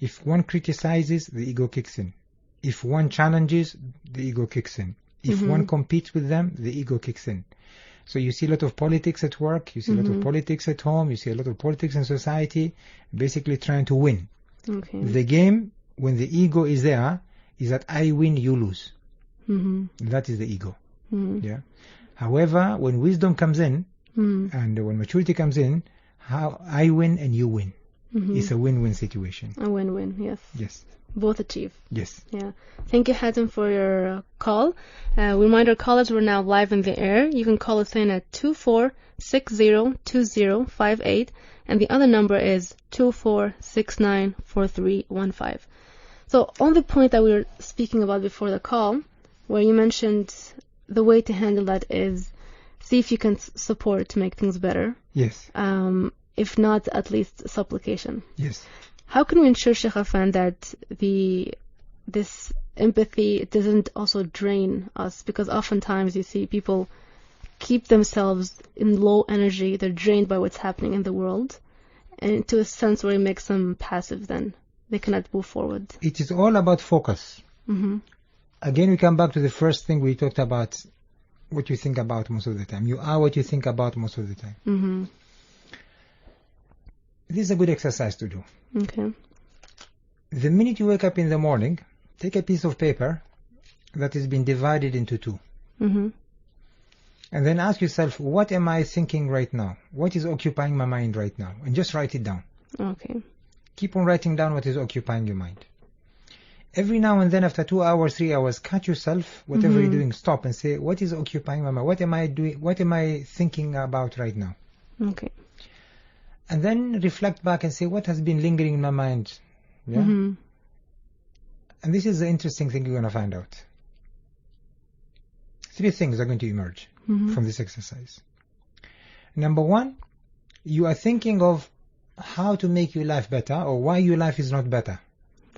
If one criticizes, the ego kicks in. If one challenges, the ego kicks in. If one competes with them, the ego kicks in. So you see a lot of politics at work, you see a lot of politics at home, you see a lot of politics in society, basically trying to win. The game, when the ego is there, is that I win, you lose. That is the ego. Yeah. However, when wisdom comes in, and when maturity comes in, how I win and you win. It's a win-win situation. A win-win, yes. Yes. Both achieve. Yes. Yeah. Thank you, Hatem, for your call. We remind our callers we're now live in the air. You can call us in at 24602058, and the other number is 24694315. So on the point that we were speaking about before the call, where you mentioned the way to handle that is see if you can support to make things better. Yes. If not, at least supplication. Yes. How can we ensure, Sheikh Affan, that this empathy doesn't also drain us? Because oftentimes you see people keep themselves in low energy, they're drained by what's happening in the world, and to a sense where it makes them passive, then they cannot move forward. It is all about focus. Again, we come back to the first thing we talked about, what you think about most of the time. You are what you think about most of the time. This is a good exercise to do. Okay. The minute you wake up in the morning, take a piece of paper that has been divided into two. And then ask yourself, what am I thinking right now? What is occupying my mind right now? And just write it down. Okay. Keep on writing down what is occupying your mind. Every now and then, after 2 hours, 3 hours, catch yourself, whatever you're doing, stop and say, what is occupying my mind? What am I doing? What am I thinking about right now? Okay. And then reflect back and say, what has been lingering in my mind? Yeah. And this is the interesting thing you're going to find out. 3 things are going to emerge from this exercise. Number 1, you are thinking of how to make your life better, or why your life is not better.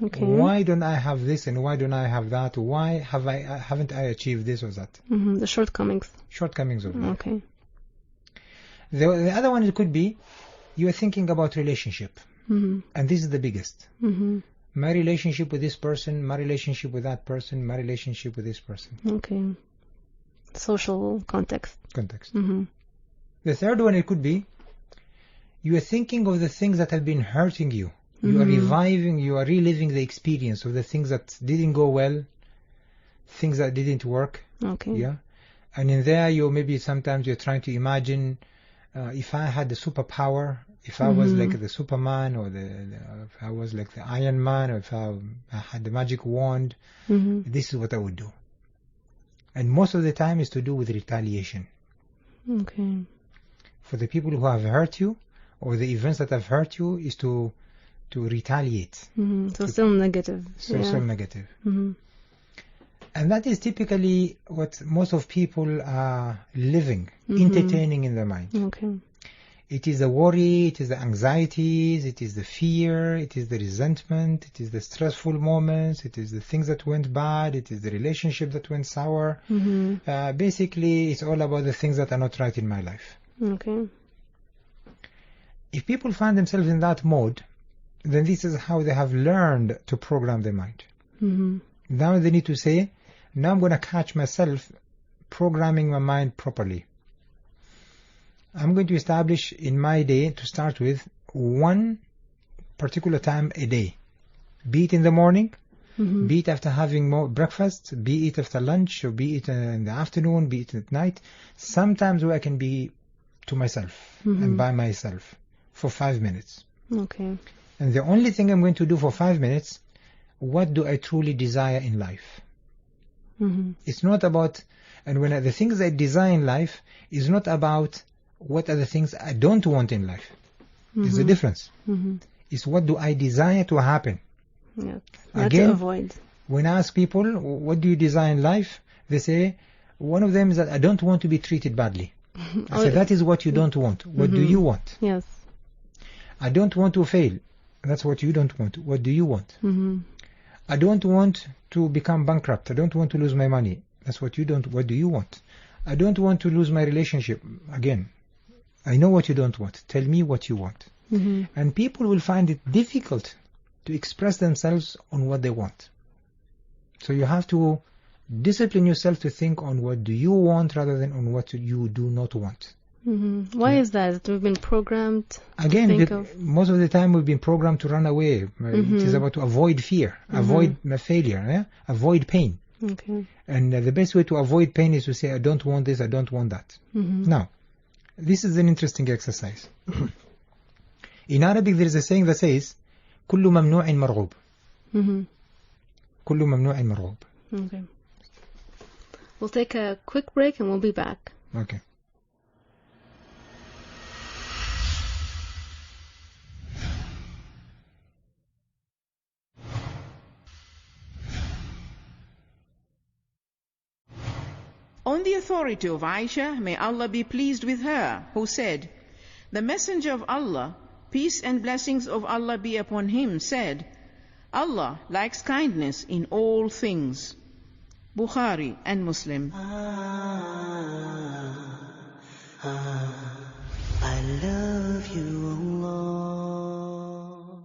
Okay. Why don't I have this and why don't I have that? Why haven't I achieved this or that? The shortcomings. Shortcomings of life. Okay. The other one, it could be you are thinking about relationship. And this is the biggest. My relationship with this person, my relationship with that person, my relationship with this person. Okay. Social context. The third one, it could be you are thinking of the things that have been hurting you. You are reviving, you are reliving the experience of the things that didn't go well, things that didn't work. Okay. Yeah. And in there, maybe sometimes you're trying to imagine, if I had the superpower, if I was like the Superman, or if I was like the Iron Man, or if I had the magic wand, this is what I would do. And most of the time is to do with retaliation. Okay. For the people who have hurt you, or the events that have hurt you, is to retaliate. So still negative. Still negative. And that is typically what most of people are living, entertaining in their mind. Okay. It is the worry, it is the anxieties, it is the fear, it is the resentment, it is the stressful moments, it is the things that went bad, it is the relationship that went sour. Basically, it's all about the things that are not right in my life. Okay. If people find themselves in that mode, then this is how they have learned to program their mind. Now they need to say, now I'm going to catch myself programming my mind properly. I'm going to establish in my day, to start with, one particular time a day. Be it in the morning, be it after having breakfast, be it after lunch, or be it in the afternoon, be it at night. Sometimes where I can be to myself and by myself for 5 minutes. Okay. And the only thing I'm going to do for 5 minutes, what do I truly desire in life? It's not about, and when the things I desire in life is not about what are the things I don't want in life. There's a difference. It's what do I desire to happen. Yeah. Not Again, to avoid. when I ask people, what do you desire in life? They say, one of them is that I don't want to be treated badly. I say, that is what you don't want. What do you want? Yes. I don't want to fail. That's what you don't want. What do you want? I don't want to become bankrupt. I don't want to lose my money. That's what you don't. What do you want? I don't want to lose my relationship. Again, I know what you don't want. Tell me what you want. And people will find it difficult to express themselves on what they want. So you have to discipline yourself to think on what do you want rather than on what you do not want. Why is that? We've been programmed to Again, think of... most of the time we've been programmed to run away. It is about to avoid fear, avoid failure, avoid pain. Okay. And the best way to avoid pain is to say, I don't want this, I don't want that. Now, this is an interesting exercise. In Arabic there is a saying that says, كل ممنوع مرغوب. كل ممنوع مرغوب. Okay. We'll take a quick break and we'll be back. Okay. On the authority of Aisha, may Allah be pleased with her, who said, the Messenger of Allah, peace and blessings of Allah be upon him, said, Allah likes kindness in all things. Bukhari and Muslim. I love you, Allah.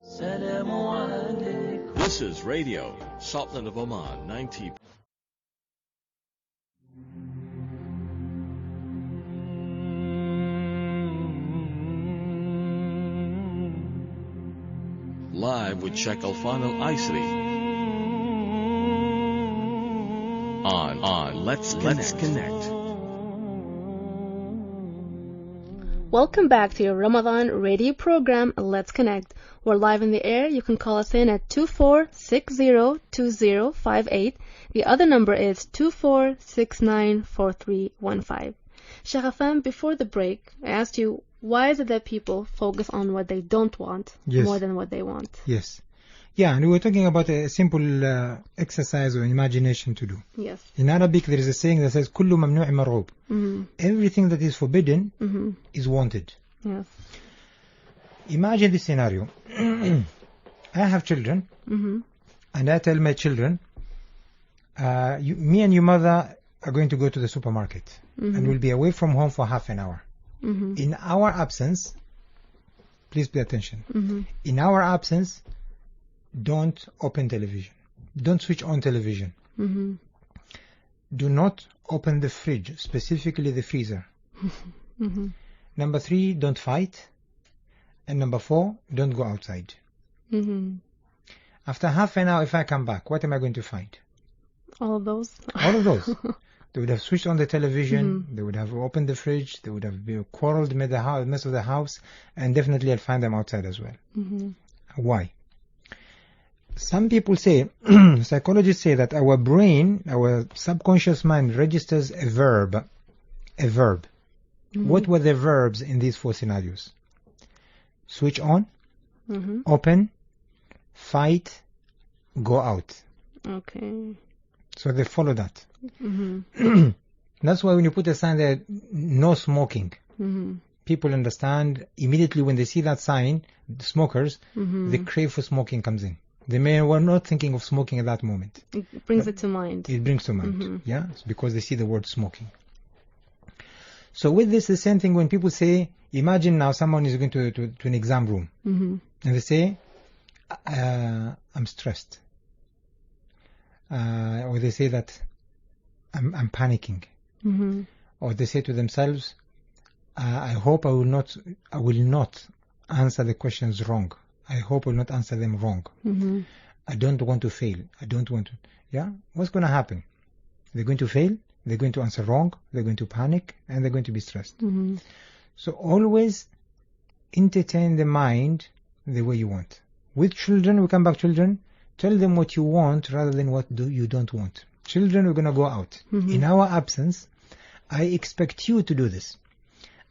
Salamu alaykum. This is Radio, Sultan of Oman, 90. Live with Sheikh Alfan Al-Aisri. On Let's Connect. Welcome back to your Ramadan radio program, Let's Connect. We're live in the air. You can call us in at 24602058. The other number is 24694315. Sheikh Alfan, before the break, I asked you, why is it that people focus on what they don't want more than what they want? Yes. Yeah, and we were talking about a simple exercise or imagination to do. Yes. In Arabic, there is a saying that says, كل ممنوع مرغوب. Everything that is forbidden is wanted. Yes. Imagine this scenario. I have children, and I tell my children, me and your mother are going to go to the supermarket, and we'll be away from home for half an hour. In our absence, please pay attention. In our absence, don't open television. Don't switch on television. Do not open the fridge, specifically the freezer. Number 3, don't fight. And number 4, don't go outside. After half an hour, if I come back, what am I going to find? All of those? All of those. They would have switched on the television, they would have opened the fridge, they would have quarreled, made the mess of the house, and definitely I'll find them outside as well. Why? Some people say, psychologists say that our brain, our subconscious mind registers a verb. What were the verbs in these 4 scenarios? Switch on, open, fight, go out. Okay. So they follow that. That's why when you put a sign there, no smoking, people understand immediately when they see that sign, the smokers, the crave for smoking comes in. They were not thinking of smoking at that moment. It brings it to mind. It brings to mind, yeah? It's because they see the word smoking. So with this, the same thing when people say, imagine now someone is going to an exam room, and they say, I'm stressed. Or they say that I'm panicking. Or they say to themselves, I hope I will not answer the questions wrong. I hope I will not answer them wrong. I don't want to fail. I don't want to. Yeah? What's going to happen? They're going to fail? they're going to answer wrong, they're going to panic, and they're going to be stressed. So always entertain the mind the way you want. With children, we come back children, tell them what you want rather than what you don't want. Children, we're going to go out. In our absence, I expect you to do this.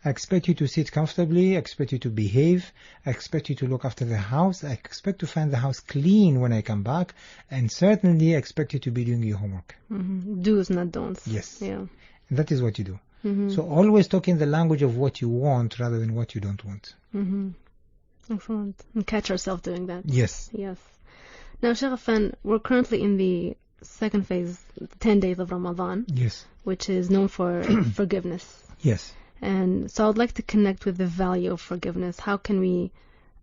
I expect you to sit comfortably, I expect you to behave, I expect you to look after the house, I expect to find the house clean when I come back, and certainly I expect you to be doing your homework. Do's, not don'ts. Yes. Yeah. And that is what you do. So always talk in the language of what you want rather than what you don't want. Excellent. And catch yourself doing that. Yes. Yes. Now, Sheikh Affan, we're currently in the second phase, 10 days of Ramadan, Yes. which is known for forgiveness. Yes. And so I'd like to connect with the value of forgiveness. How can we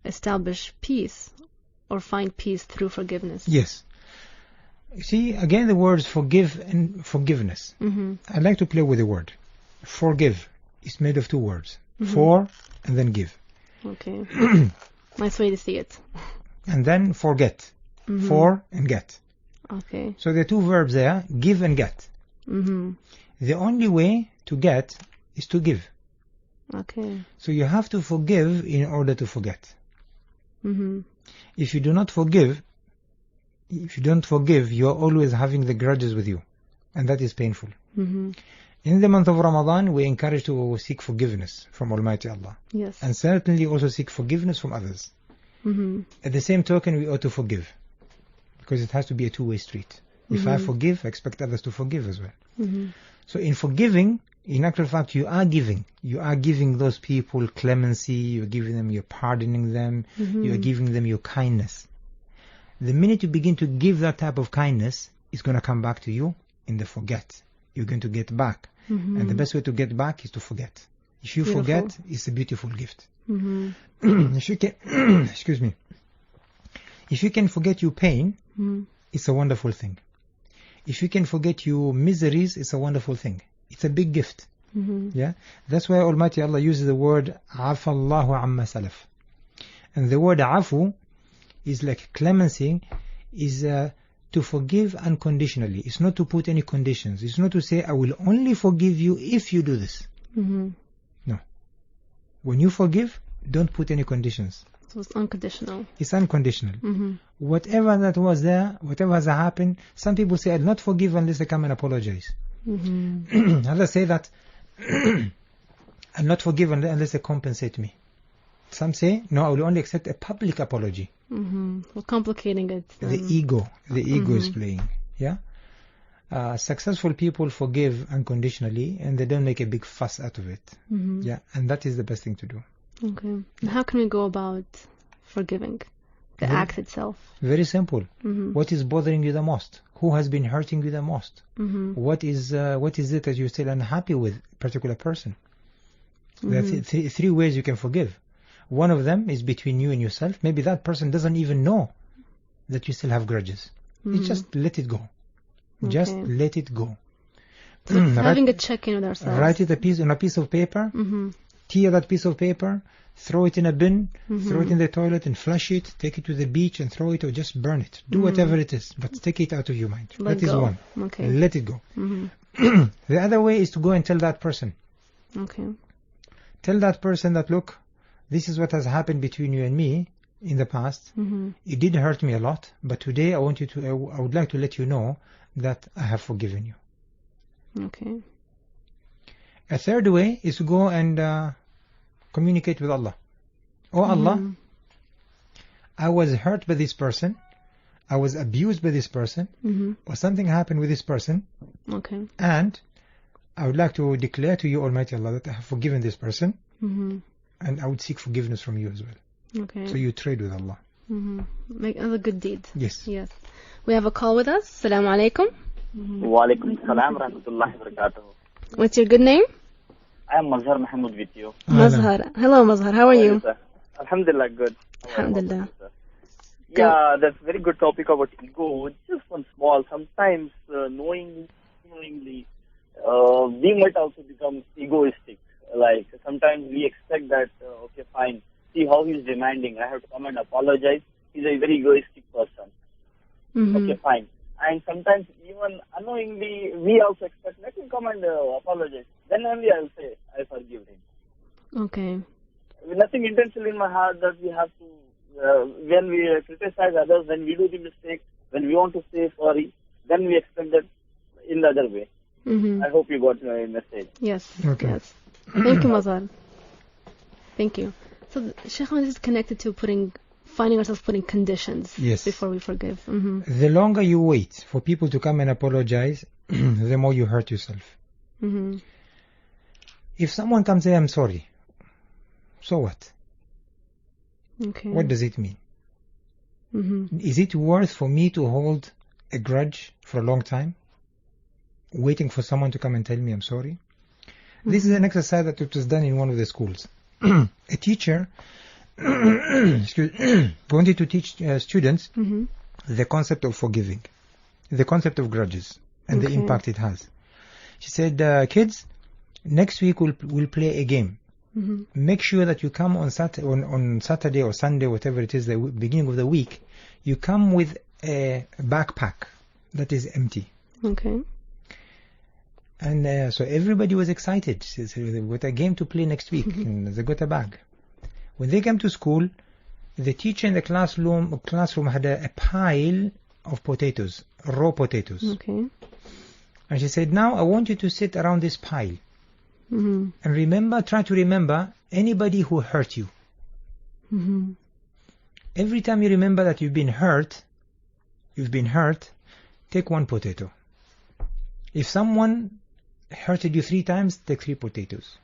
establish peace or find peace through forgiveness? Yes. You see, again, the words forgive and forgiveness. I'd like to play with the word. Forgive is made of two words. For and then give. Okay. Nice way to see it. And then forget. For and get. Okay. So there are two verbs there, give and get. The only way to get is to give. Okay. So you have to forgive in order to forget. If you do not forgive, if you don't forgive, you are always having the grudges with you. And that is painful. In the month of Ramadan, we encourage to seek forgiveness from Almighty Allah. Yes. And certainly also seek forgiveness from others. At the same token, we ought to forgive. Because it has to be a two-way street. If I forgive, I expect others to forgive as well. So in forgiving, in actual fact, you are giving. You are giving those people clemency, you're giving them, you're pardoning them, you're giving them your kindness. The minute you begin to give that type of kindness, it's going to come back to you in the forget. You're going to get back. And the best way to get back is to forget. If you forget, it's a beautiful gift. If you can, excuse me. If you can forget your pain, it's a wonderful thing. If you can forget your miseries, it's a wonderful thing. It's a big gift. Yeah, that's why Almighty Allah uses the word "Afa Allahu amma salaf," and the word "afu" is like clemency, is to forgive unconditionally. It's not to put any conditions. It's not to say I will only forgive you if you do this. No. When you forgive, don't put any conditions. So it's unconditional. It's unconditional. Whatever that was there, whatever has happened, some people say I'll not forgive unless they come and apologize. Others say that I'll not forgive unless they compensate me. Some say, no, I will only accept a public apology. We're complicating it. The ego is playing. Yeah. Successful people forgive unconditionally and they don't make a big fuss out of it. Yeah, and that is the best thing to do. Okay. And how can we go about forgiving the act itself? Very simple. What is bothering you the most? Who has been hurting you the most? What is it that you're still unhappy with a particular person? There are three ways you can forgive. One of them is between you and yourself. Maybe that person doesn't even know that you still have grudges. You just let it go. Just let it go. So having a check-in with ourselves. Write it on a piece of paper. Tear that piece of paper. Throw it in a bin. Throw it in the toilet and flush it. Take it to the beach and throw it or just burn it. Do whatever it is. But take it out of your mind. That is one. Okay. Let it go. The other way is to go and tell that person. Okay. Tell that person that, look, this is what has happened between you and me in the past. It did hurt me a lot, but today I would like to let you know that I have forgiven you. Okay. A third way is to go and communicate with Allah. Oh Allah, I was hurt by this person, I was abused by this person, or something happened with this person. Okay. And I would like to declare to you, Almighty Allah, that I have forgiven this person. And I would seek forgiveness from you as well. Okay. So you trade with Allah. Make another good deed. Yes. Yes. We have a call with us. Assalamu alaikum. Wa alaikum salam rahmatullahi wa barakatuh. What's your good name? I am Mazhar Mahmoud with you. Mazhar. Hello Mazhar. How are you? Alhamdulillah, good. Alhamdulillah. Yeah, that's a very good topic about ego. Just one small, sometimes knowingly, we might also become egoistic. Like sometimes we expect that, okay, fine, see how he's demanding, I have to come and apologize. He's a very egoistic person. Okay, fine. and sometimes even unknowingly we also expect, let him come and apologize. Then only I will say, I forgive him. Okay. With nothing intentional in my heart that we have to, when we criticize others, when we do the mistake, when we want to say sorry, then we expect that in the other way. I hope you got my message. Yes. Okay. Yes. Thank you, Mazal. Thank you. So, Sheikh, this is connected to finding ourselves putting conditions before we forgive. The longer you wait for people to come and apologize, the more you hurt yourself. If someone comes and says, I'm sorry, so what? Okay. What does it mean? Is it worth for me to hold a grudge for a long time, waiting for someone to come and tell me I'm sorry? This is an exercise that was done in one of the schools. A teacher wanted to teach students the concept of forgiving, the concept of grudges, and the impact it has. She said, kids, next week we'll play a game. Make sure that you come on Saturday or Sunday, whatever it is, the beginning of the week, you come with a backpack that is empty. Okay. And so everybody was excited. She said, we've got a game to play next week, and they got a bag. When they came to school, the teacher in the classroom had a pile of potatoes, raw potatoes. Okay. And she said, now I want you to sit around this pile. And try to remember anybody who hurt you. Every time you remember that you've been hurt, take one potato. If someone hurted you 3 times, take 3 potatoes.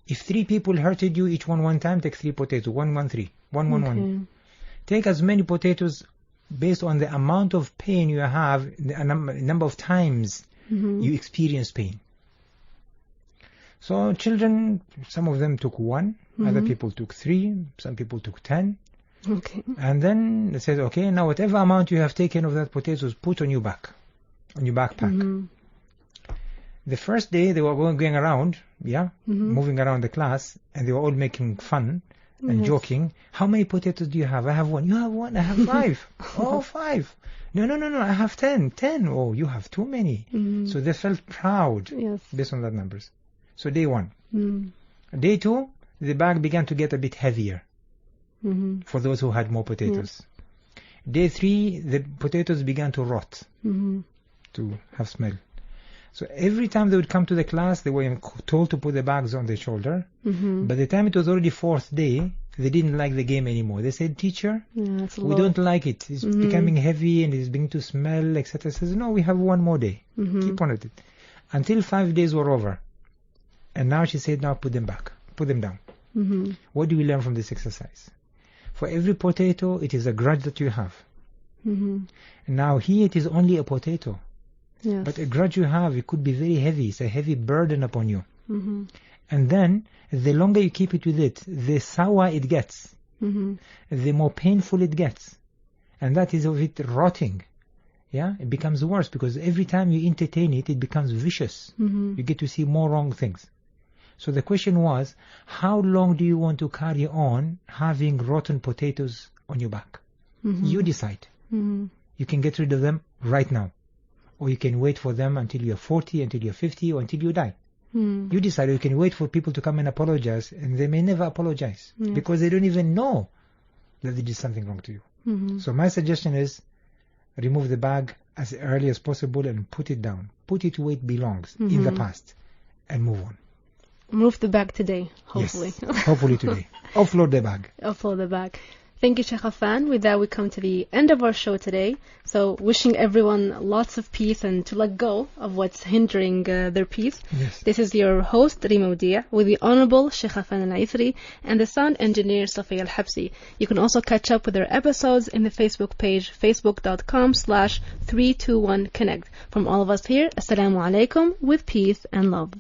If 3 people hurted you, each one time, take 3 potatoes. 1, 1, 3. 1, 1, 1. Take as many potatoes based on the amount of pain you have, the number of times you experience pain. So children, some of them took 1, other people took 3, some people took 10. Okay. And then they said, okay, now whatever amount you have taken of that potatoes, put on your backpack. The first day they were going around, moving around the class, and they were all making fun and joking. How many potatoes do you have? I have 1. You have 1? I have 5. Oh, 5. No, I have 10. 10. Oh, you have too many. So they felt proud based on that numbers. So day 1. Day 2, the bag began to get a bit heavier for those who had more potatoes. Day 3, the potatoes began to rot, to have smell. So every time they would come to the class, they were told to put the bags on their shoulder. By the time it was already 4th day, they didn't like the game anymore. They said, teacher, we don't like it. It's becoming heavy and it's beginning to smell, etc. Says, no, we have 1 more day. Keep on with it. Until 5 days were over. And now she said, now put them back. Put them down. What do we learn from this exercise? For every potato, it is a grudge that you have. Now here it is only a potato. But a grudge you have, it could be very heavy. It's a heavy burden upon you. And then, the longer you keep it with it, the sour it gets. The more painful it gets. And that is of it rotting. It becomes worse because every time you entertain it, it becomes vicious. You get to see more wrong things. So the question was, how long do you want to carry on having rotten potatoes on your back? You decide. You can get rid of them right now. Or you can wait for them until you're 40, until you're 50, or until you die. You decide. You can wait for people to come and apologize, and they may never apologize because they don't even know that they did something wrong to you. So my suggestion is, remove the bag as early as possible and put it down. Put it where it belongs, in the past, and move on. Move the bag today, hopefully. Yes, hopefully today. Offload the bag. Offload the bag. Thank you, Sheikh Affan. With that, we come to the end of our show today. So, wishing everyone lots of peace and to let go of what's hindering their peace. This is your host, Rima Udia, with the Honorable Sheikh Affan Al-Aithri and the sound engineer, Safiya Al-Habsi. You can also catch up with their episodes in the Facebook page, facebook.com/321connect. From all of us here, Assalamu alaikum, with peace and love.